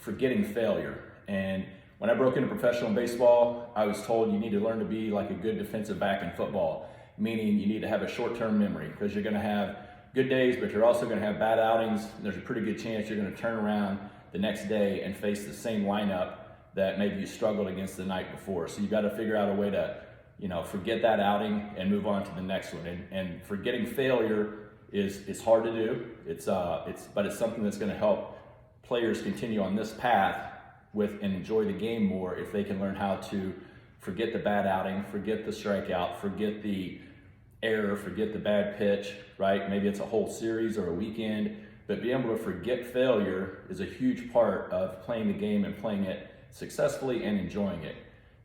forgetting failure. And when I broke into professional baseball, I was told you need to learn to be like a good defensive back in football, meaning you need to have a short-term memory because you're going to have good days, but you're also going to have bad outings. There's a pretty good chance you're going to turn around the next day and face the same lineup that maybe you struggled against the night before. So you got to figure out a way to, forget that outing and move on to the next one. And forgetting failure is hard to do. But it's something that's going to help players continue on this path and enjoy the game more if they can learn how to forget the bad outing, forget the strikeout, forget the error, forget the bad pitch, right? Maybe it's a whole series or a weekend, but being able to forget failure is a huge part of playing the game and playing it successfully and enjoying it.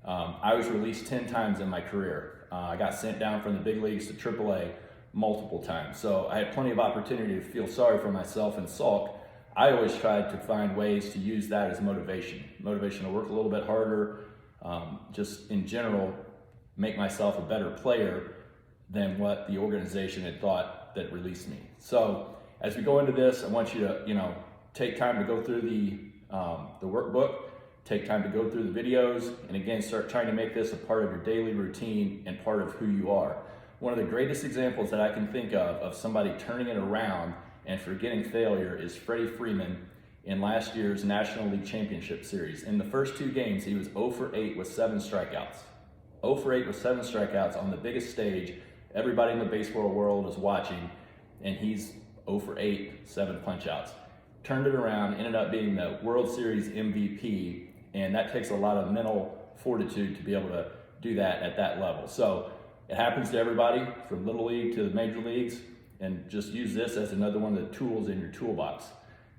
I was released 10 times in my career. I got sent down from the big leagues to AAA multiple times. So I had plenty of opportunity to feel sorry for myself and sulk. I always tried to find ways to use that as motivation to work a little bit harder, just in general, make myself a better player than what the organization had thought that released me. So as we go into this, I want you to, take time to go through the workbook, take time to go through the videos, and again, start trying to make this a part of your daily routine and part of who you are. One of the greatest examples that I can think of somebody turning it around and forgetting failure is Freddie Freeman in last year's National League Championship Series. In the first 2 games, he was 0 for 8 with 7 strikeouts. 0 for 8 with 7 strikeouts on the biggest stage. Everybody in the baseball world is watching, and he's 0 for 8, 7 punch-outs. Turned it around, ended up being the World Series MVP, and that takes a lot of mental fortitude to be able to do that at that level. So it happens to everybody from Little League to the major leagues, and just use this as another one of the tools in your toolbox.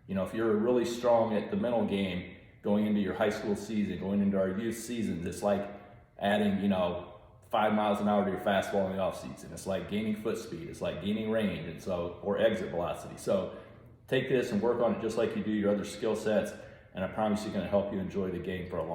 If you're really strong at the mental game going into your high school season, going into our youth seasons, it's like adding, 5 miles an hour to your fastball in the off season. It's like gaining foot speed. It's like gaining range, or exit velocity. So take this and work on it just like you do your other skill sets, and I promise you're going to help you enjoy the game for a long time.